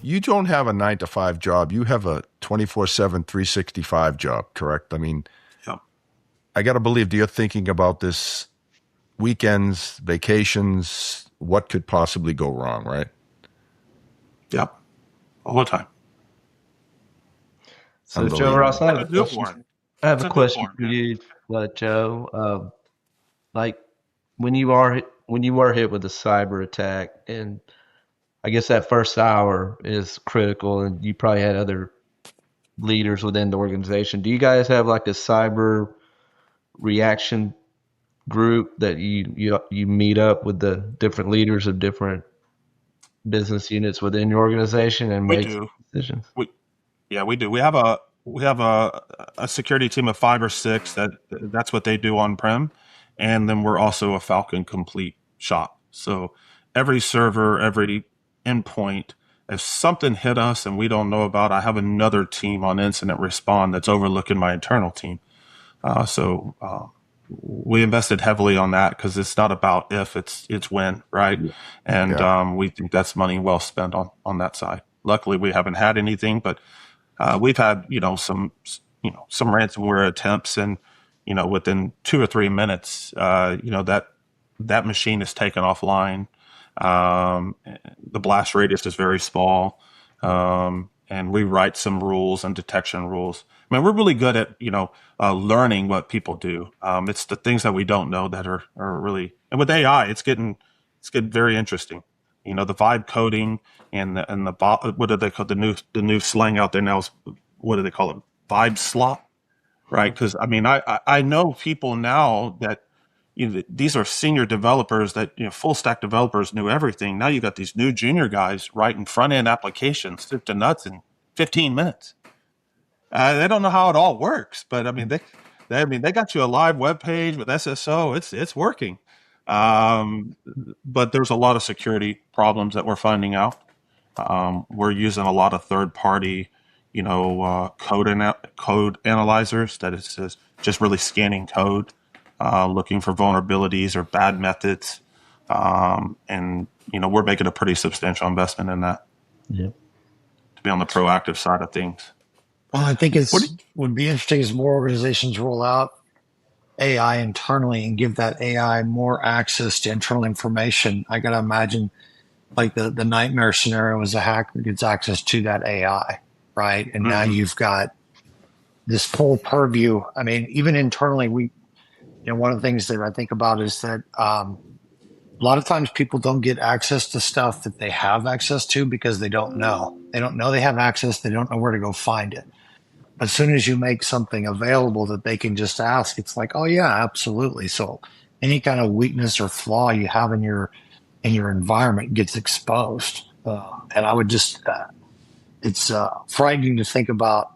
You don't have a 9-to-5 job. You have a 24/7, 365 job, correct? I mean, Yeah. I got to believe you're thinking about this weekends, vacations, what could possibly go wrong, right? Yep. All the time. So, Joe Ross, I have a question for you, Joe. Like when you were hit with a cyber attack, and I guess that first hour is critical, and you probably had other leaders within the organization. Do you guys have like a cyber reaction group that you meet up with the different leaders of different business units within your organization and make decisions? We do. We have a security team of 5 or 6 that's what they do on prem, and then we're also a Falcon complete shop. So every server, every endpoint, if something hit us and we don't know about, I have another team on incident respond that's overlooking my internal team. So we invested heavily on that because it's not about if, it's when, right? Yeah. And we think that's money well spent on that side. Luckily, we haven't had anything, but we've had some ransomware attempts, and within 2 or 3 minutes, that machine is taken offline. The blast radius is very small, and we write some rules and detection rules. I mean, we're really good at learning what people do. It's the things that we don't know that are really, and with AI, it's getting very interesting. The vibe coding and the what do they call the new slang out there now is, what do they call it? Vibe slop, right? Because I mean, I know people now that these are senior developers that full stack developers knew everything. Now you got these new junior guys writing front end applications soup to nuts in 15 minutes. They don't know how it all works, but I mean they got you a live web page with SSO. It's working. But there's a lot of security problems that we're finding out. We're using a lot of third-party, code analyzers that is just really scanning code, looking for vulnerabilities or bad methods, and we're making a pretty substantial investment in that. Yeah, to be on the proactive side of things. Well, I think would be interesting as more organizations roll out AI internally and give that AI more access to internal information. I got to imagine like the nightmare scenario is a hacker gets access to that AI, right? And now you've got this full purview. I mean, even internally, one of the things that I think about is that a lot of times people don't get access to stuff that they have access to because they don't know. They don't know they have access. They don't know where to go find it. But as soon as you make something available that they can just ask, it's like, oh yeah, absolutely. So any kind of weakness or flaw you have in your environment gets exposed. And I would just, it's frightening to think about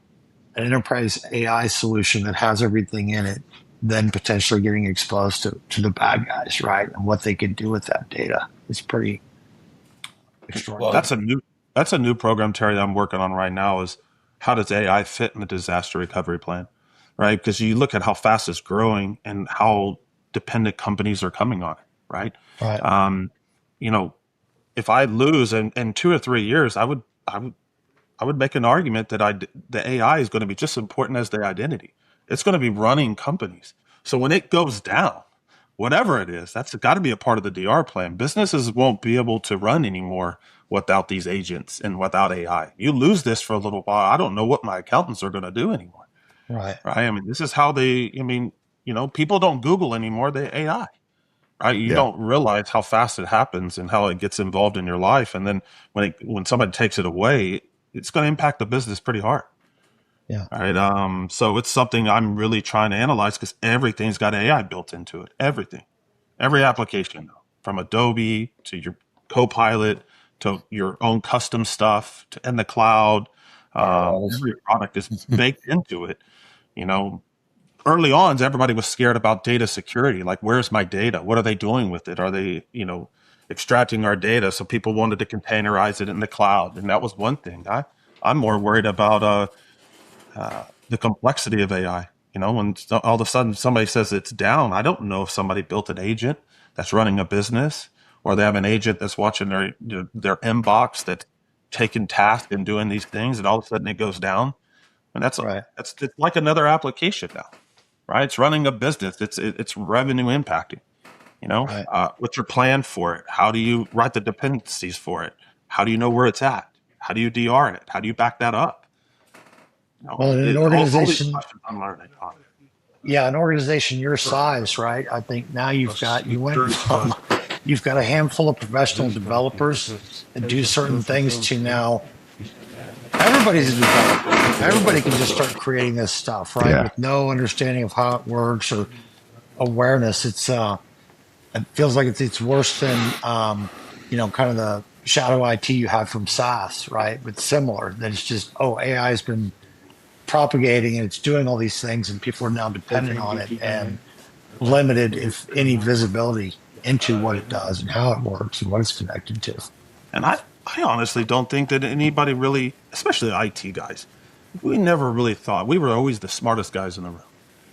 an enterprise AI solution that has everything in it, then potentially getting exposed to the bad guys, right? And what they could do with that data. It's pretty extraordinary. Well, that's a new program, Terry, that I'm working on right now is how does AI fit in the disaster recovery plan, right? Because you look at how fast it's growing and how dependent companies are coming on it, right? Right. If I lose in 2 or 3 years, I would make an argument that the AI is going to be just as important as the identity. It's going to be running companies. So when it goes down, whatever it is, that's got to be a part of the DR plan. Businesses won't be able to run anymore without these agents and without AI. You lose this for a little while. I don't know what my accountants are going to do anymore. Right. I mean, this is how people don't Google anymore. They AI. Right? You don't realize how fast it happens and how it gets involved in your life. And then when somebody takes it away, it's going to impact the business pretty hard. Yeah. All right. So it's something I'm really trying to analyze because everything's got AI built into it. Everything, every application, from Adobe to your Copilot to your own custom stuff to in the cloud. Every product is baked into it. Early on, everybody was scared about data security. Like, where's my data? What are they doing with it? Are they, extracting our data. So people wanted to containerize it in the cloud, and that was one thing. I'm more worried about the complexity of AI. When all of a sudden somebody says it's down, I don't know if somebody built an agent that's running a business, or they have an agent that's watching their inbox that's taking tasks and doing these things, and all of a sudden it goes down. And that's it's like another application now, right? It's running a business. It's revenue impacting. What's your plan for it? How do you write the dependencies for it? How do you know where it's at? How do you DR it? How do you back that up? Well, in an organization, I'm learning. Yeah, an organization your size, right? I think now you've got a handful of professional developers that do certain things to now everybody's a developer. Everybody can just start creating this stuff, right? With no understanding of how it works or awareness. It feels like it's worse than kind of the shadow IT you have from SaaS, right? But similar. That it's just AI has been propagating and it's doing all these things, and people are now dependent on it and limited, if any, visibility into what it does and how it works and what it's connected to. And I honestly don't think that anybody really, especially IT guys, we never really thought we were always the smartest guys in the room.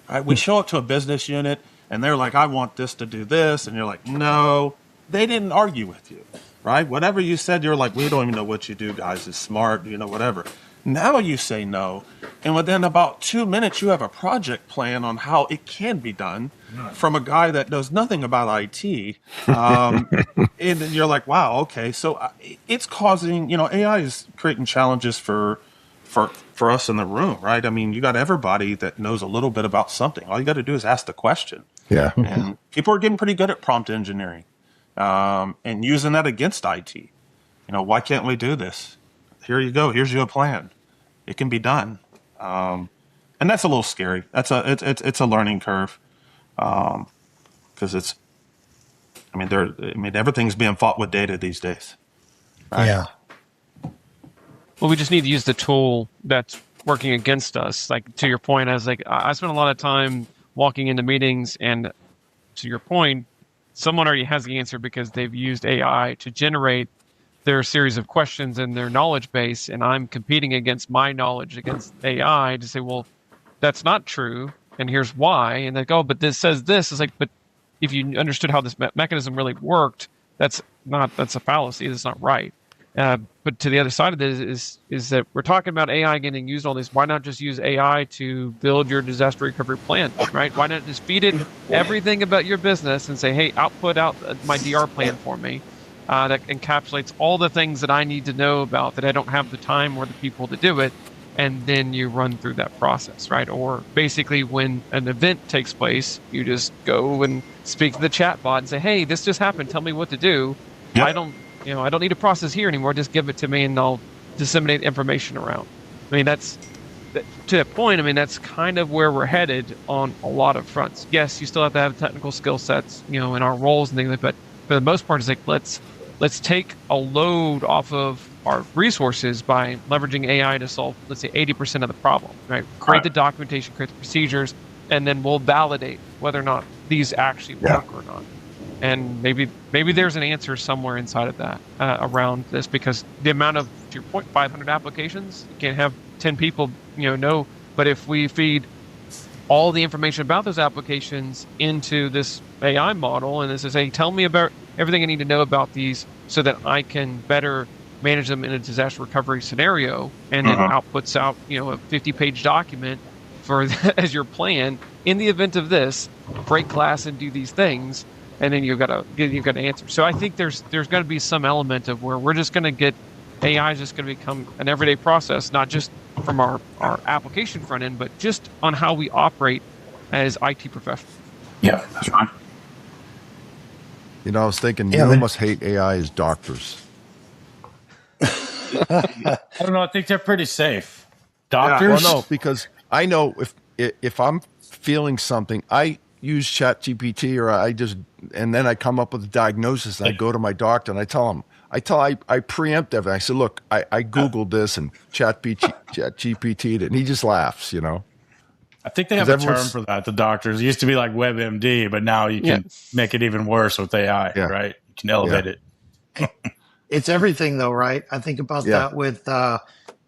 Right? We show up to a business unit and they're like, I want this to do this. And you're like, no, they didn't argue with you, right? Whatever you said, you're like, we don't even know what you do, guys. It's smart, whatever. Now you say no, and within about 2 minutes, you have a project plan on how it can be done from a guy that knows nothing about IT. And then you're like, wow, okay. So it's causing, AI is creating challenges for us in the room, right? I mean, you got everybody that knows a little bit about something. All you got to do is ask the question. Yeah. And people are getting pretty good at prompt engineering and using that against IT. Why can't we do this? Here you go. Here's your plan. It can be done, and that's a little scary. It's a learning curve, because everything's being fought with data these days. Right? Yeah. Well, we just need to use the tool that's working against us. Like, to your point, I spent a lot of time walking into meetings, and to your point, someone already has the answer because they've used AI to generate their series of questions in their knowledge base, and I'm competing against my knowledge against AI to say, well, that's not true, and here's why. And they go, but this says this. It's like, but if you understood how this mechanism really worked, that's a fallacy. That's not right. But to the other side of this is that we're talking about AI getting used on this. Why not just use AI to build your disaster recovery plan, right? Why not just feed it everything about your business and say, hey, output out my DR plan for me. That encapsulates all the things that I need to know about that I don't have the time or the people to do it, and then you run through that process, right? Or basically, when an event takes place, you just go and speak to the chat bot and say, "Hey, this just happened. Tell me what to do." Yep. I don't need to process here anymore. Just give it to me, and I'll disseminate information around. To that point. That's kind of where we're headed on a lot of fronts. Yes, you still have to have technical skill sets, in our roles and things like that. But for the most part, it's like let's take a load off of our resources by leveraging AI to solve, let's say, 80% of the problem, right? Create the documentation, create the procedures, and then we'll validate whether or not these actually work or not. And maybe there's an answer somewhere inside of that around this, because the amount of, to your point, 500 applications, you can't have 10 people, know. But if we feed all the information about those applications into this AI model, and this is saying, tell me about everything I need to know about these so that I can better manage them in a disaster recovery scenario, and then outputs out, a 50-page document for as your plan in the event of this, break glass and do these things, and then you've got to answer. So I think there's going to be some element of where we're just going to get AI is just going to become an everyday process, not just from our application front end, but just on how we operate as IT professionals. Yeah, that's right. I was thinking, you must hate AI as doctors. I don't know. I think they're pretty safe. Doctors? Well, no, because I know if I'm feeling something, I use ChatGPT and then I come up with a diagnosis, and I go to my doctor and I tell him, I preempt everything. I said, look, I Googled this and ChatGPT'd it, and he just laughs, I think they have a term for that, the doctors. It used to be like WebMD, but now you can make it even worse with AI, right? You can elevate it. It's everything, though, right? I think about that with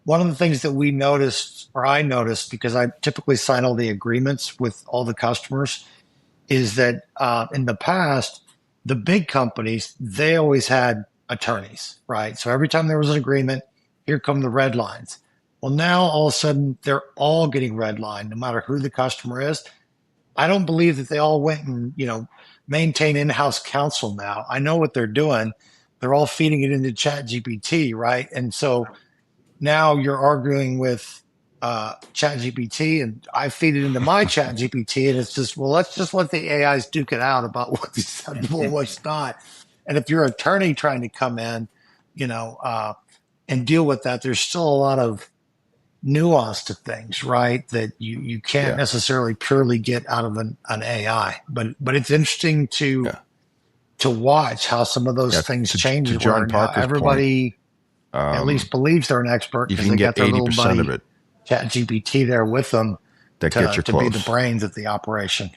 one of the things that we noticed, or I noticed, because I typically sign all the agreements with all the customers, is that in the past, the big companies, they always had attorneys, right? So every time there was an agreement, here come the red lines. Well, now all of a sudden, they're all getting red line, no matter who the customer is. I don't believe that they all went and, maintain in-house counsel now. I know what they're doing. They're all feeding it into ChatGPT, right? And so now you're arguing with ChatGPT, and I feed it into my ChatGPT, and it's just, well, let's just let the AIs duke it out about what's acceptable and what's not. And if you're an attorney trying to come in, and deal with that, there's still a lot of nuance to things, right? That you can't necessarily purely get out of an AI. But it's interesting to watch how some of those things change. To John Parker's everybody at least believes they're an expert if because you can they get got their little 80% buddy of it, ChatGPT there with them that gets you to close. be the brains of the operation.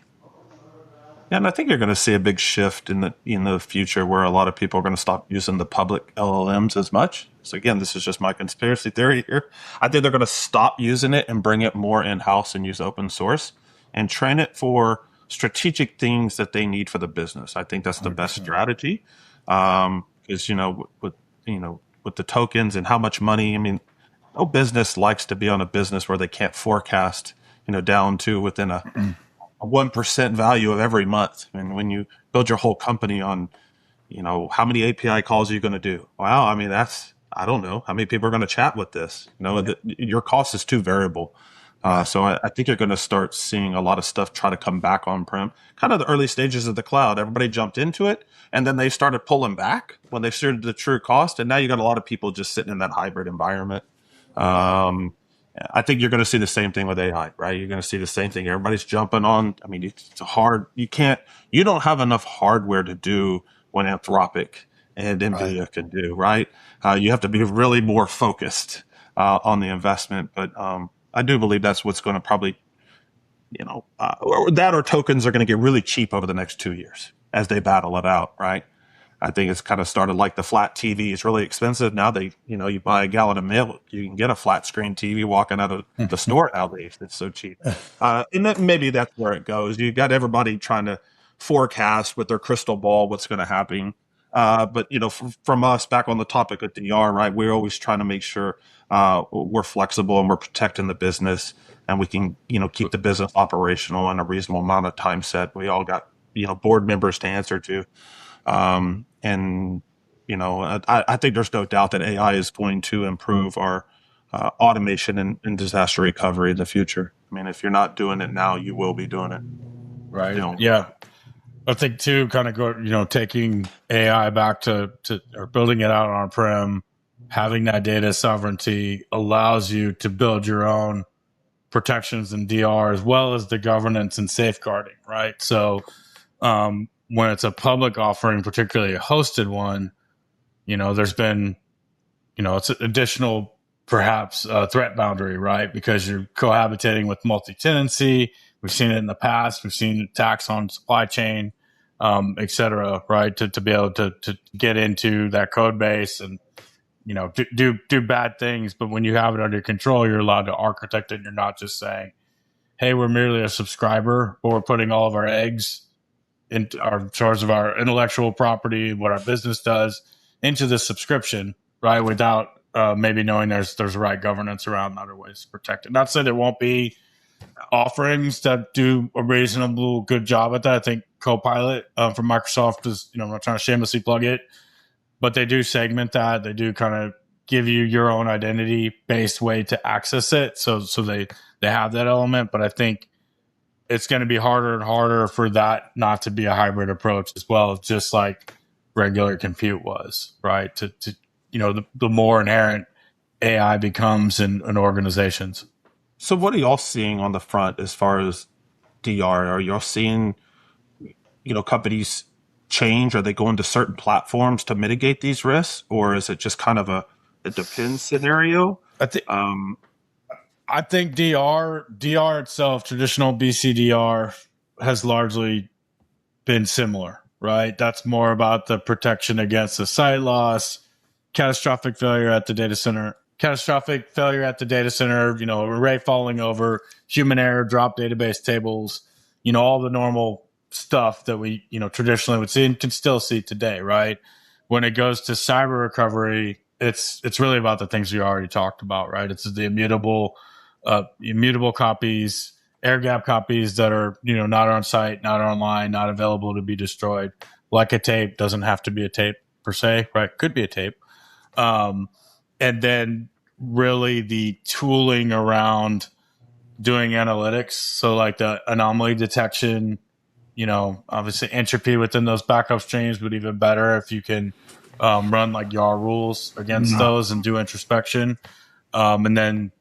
Yeah, and I think you're going to see a big shift in the future where a lot of people are going to stop using the public LLMs as much. So again, this is just my conspiracy theory here. I think they're going to stop using it and bring it more in-house and use open source and train it for strategic things that they need for the business. I think that's the 100%. Best strategy. Because with the tokens and how much money, I mean, no business likes to be on a business where they can't forecast, down to within a 1% value of every month. I mean, when you build your whole company on, how many API calls are you going to do? Well, I mean, I don't know how many people are going to chat with this. Your cost is too variable. So I think you're going to start seeing a lot of stuff try to come back on-prem. Kind of the early stages of the cloud, everybody jumped into it, and then they started pulling back when they started the true cost. And now you got a lot of people just sitting in that hybrid environment. I think you're going to see the same thing with AI, right? You're going to see the same thing. Everybody's jumping on. I mean, it's hard. You don't have enough hardware to do what Anthropic and NVIDIA can do, right? You have to be really more focused on the investment. But I do believe that's what's going to probably, or tokens are going to get really cheap over the next 2 years as they battle it out, right? I think it's kind of started like the flat TV is really expensive. Now you buy a gallon of milk, you can get a flat screen TV walking out of the store nowadays. It's so cheap. And maybe that's where it goes. You got everybody trying to forecast with their crystal ball what's going to happen. But from us back on the topic of DR, right? We're always trying to make sure we're flexible and we're protecting the business, and we can keep the business operational in a reasonable amount of time set. We all got board members to answer to. I think there's no doubt that AI is going to improve our automation and disaster recovery in the future. I mean, if you're not doing it now, you will be doing it. Right. Yeah. I think too, kind of taking AI back to or building it out on-prem, having that data sovereignty allows you to build your own protections in DR as well as the governance and safeguarding, right? So, when it's a public offering, particularly a hosted one, there's been, it's an additional perhaps threat boundary, right? Because you're cohabitating with multi-tenancy. We've seen it in the past. We've seen attacks on supply chain, et cetera, right? To be able to get into that code base and, do bad things. But when you have it under control, you're allowed to architect it. You're not just saying, hey, we're merely a subscriber, but we're putting all of our eggs in charge of our intellectual property, what our business does, into the subscription, right? Without maybe knowing there's the right governance around other ways to protect it. Not to say there won't be offerings that do a reasonable good job at that. I think Copilot from Microsoft is, I'm not trying to shamelessly plug it, but they do segment that. They do kind of give you your own identity based way to access it. So they have that element, but I think it's going to be harder and harder for that not to be a hybrid approach as well, just like regular compute was, right? To the more inherent AI becomes in organizations. So what are y'all seeing on the front as far as DR? Are y'all seeing, companies change? Are they going to certain platforms to mitigate these risks? Or is it just kind of a depends scenario? I think DR itself, traditional BCDR, has largely been similar, right? That's more about the protection against the site loss, catastrophic failure at the data center, array falling over, human error, drop database tables, all the normal stuff that we, traditionally would see and can still see today, right? When it goes to cyber recovery, it's really about the things you already talked about, right? It's the immutable copies, air gap copies that are, not on site, not online, not available to be destroyed. Like a tape, doesn't have to be a tape per se, right? Could be a tape. And then really the tooling around doing analytics. So like the anomaly detection, obviously entropy within those backup streams, but even better if you can run like YAR rules against those and do introspection. And then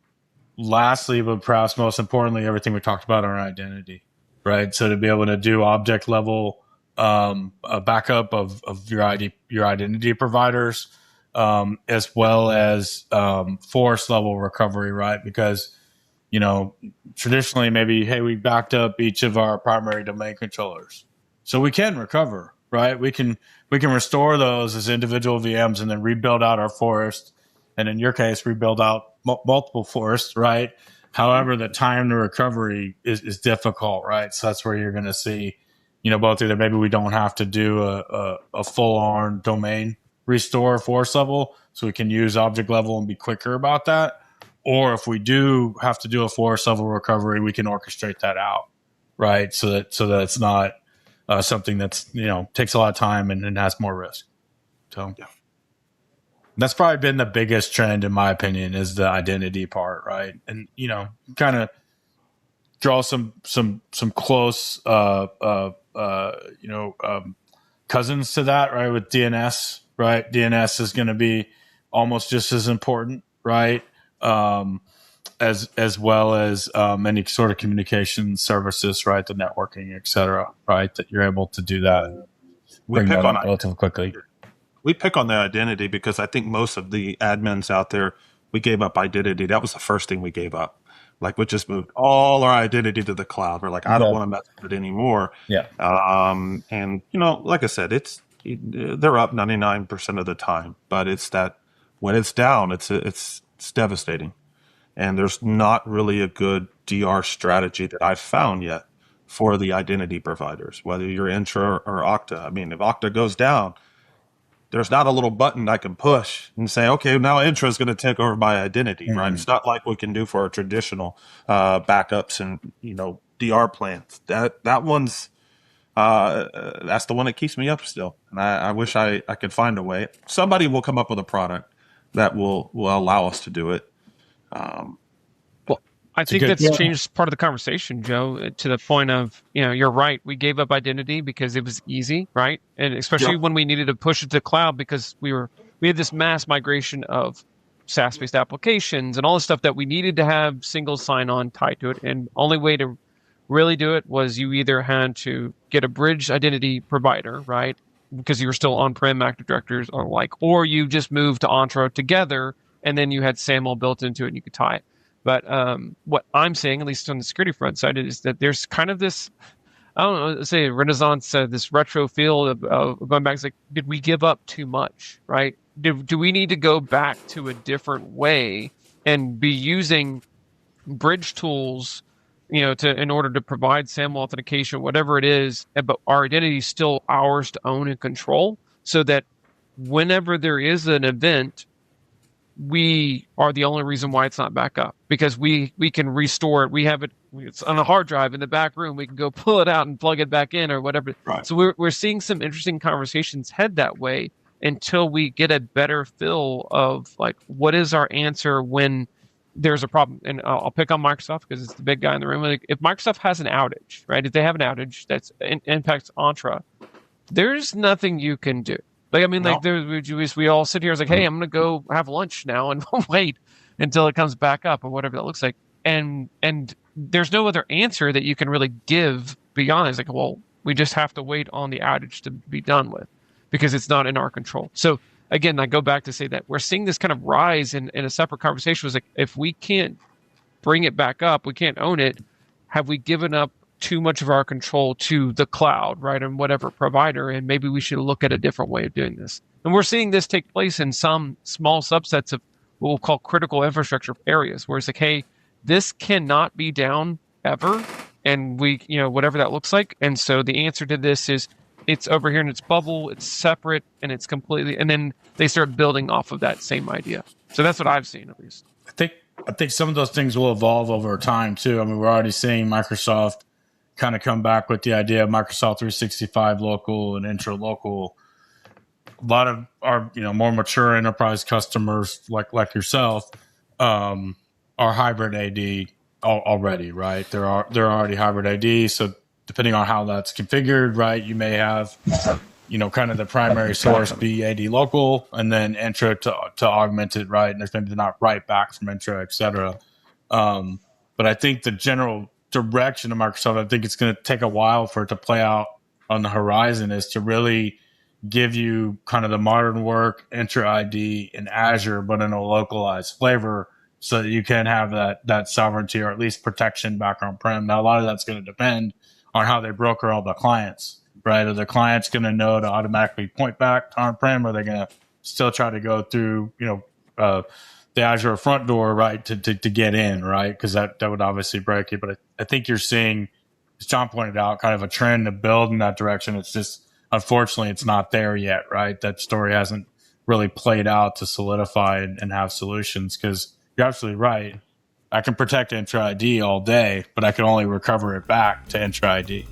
lastly, but perhaps most importantly, everything we talked about on identity, right? So to be able to do object level a backup of your identity providers, as well as forest level recovery, right? Because traditionally maybe, hey, we backed up each of our primary domain controllers, so we can recover, right? We can restore those as individual VMs and then rebuild out our forest, and in your case, rebuild out multiple forests, right? However, the time to recovery is difficult, right? So that's where you're going to see, both either maybe we don't have to do a full-on domain restore forest level, so we can use object level and be quicker about that. Or if we do have to do a forest level recovery, we can orchestrate that out, right? So that it's not something that's takes a lot of time and has more risk. So yeah. That's probably been the biggest trend, in my opinion, is the identity part, right? And kind of draw some close cousins to that, right? With DNS, right? DNS is going to be almost just as important, right? As well as any sort of communication services, right? The networking, et cetera, right? That you're able to do that. We pick on relatively quickly. We pick on the identity because I think most of the admins out there, we gave up identity. That was the first thing we gave up. Like, we just moved all our identity to the cloud. We're like, I don't want to mess with it anymore. Yeah. And like I said, they're up 99% of the time, but it's that when it's down, it's devastating. And there's not really a good DR strategy that I've found yet for the identity providers, whether you're Intra or Okta. I mean, if Okta goes down, there's not a little button I can push and say, okay, now Intra is going to take over my identity, right? It's not like we can do for our traditional backups and, DR plans. That one's, that's the one that keeps me up still. And I wish I could find a way. Somebody will come up with a product that will allow us to do it. I think that's changed part of the conversation, Joe, to the point of, you're right. We gave up identity because it was easy, right? And especially when we needed to push it to the cloud because we had this mass migration of SaaS-based applications and all the stuff that we needed to have single sign-on tied to it. And only way to really do it was you either had to get a bridge identity provider, right? Because you were still on-prem Active Directories or you just moved to Entra together and then you had SAML built into it and you could tie it. But what I'm saying, at least on the security front side, is that there's kind of this, I don't know, let's say Renaissance, this retro feel of going back. It's like, did we give up too much, right? Do we need to go back to a different way and be using bridge tools, in order to provide SAML authentication, whatever it is, but our identity is still ours to own and control, so that whenever there is an event, we are the only reason why it's not back up, because we can restore it. We have it's on a hard drive in the back room. We can go pull it out and plug it back in or whatever. Right. So we're seeing some interesting conversations head that way until we get a better feel of like, what is our answer when there's a problem? And I'll pick on Microsoft because it's the big guy in the room. Like, if Microsoft has an outage, right? If they have an outage that impacts Entra, there's nothing you can do. Like, I mean, no. We all sit here as like, hey, I'm going to go have lunch now and wait until it comes back up or whatever that looks like. And there's no other answer that you can really give beyond. It's like, well, we just have to wait on the outage to be done with because it's not in our control. So again, I go back to say that we're seeing this kind of rise in a separate conversation. Was like, if we can't bring it back up, we can't own it. Have we given up too much of our control to the cloud, right, and whatever provider, and maybe we should look at a different way of doing this. And we're seeing this take place in some small subsets of what we'll call critical infrastructure areas, where it's like, hey, this cannot be down ever, and we, whatever that looks like. And so the answer to this is it's over here in its bubble, it's separate, and it's completely, and then they start building off of that same idea. So that's what I've seen, at least. I think some of those things will evolve over time too. I mean, we're already seeing Microsoft kind of come back with the idea of Microsoft 365 local and intra-local. A lot of our more mature enterprise customers like yourself are hybrid AD already, right? They're already hybrid AD. So depending on how that's configured, right, you may have kind of the primary source be AD local, and then intra to augment it, right? And there's maybe not write back from intra, et cetera. But I think the general direction of Microsoft, I think it's going to take a while for it to play out on the horizon, is to really give you kind of the modern work intra ID in Azure, but in a localized flavor, so that you can have that sovereignty or at least protection back on prem. Now, a lot of that's going to depend on how they broker all the clients, right? Are the clients going to know to automatically point back to on-prem? Or are they going to still try to go through, the Azure front door, right, to get in, right? Because that would obviously break it. But I think you're seeing, as John pointed out, kind of a trend to build in that direction. It's just, unfortunately, it's not there yet, right? That story hasn't really played out to solidify and have solutions, because you're absolutely right. I can protect intra ID all day, but I can only recover it back to intra ID.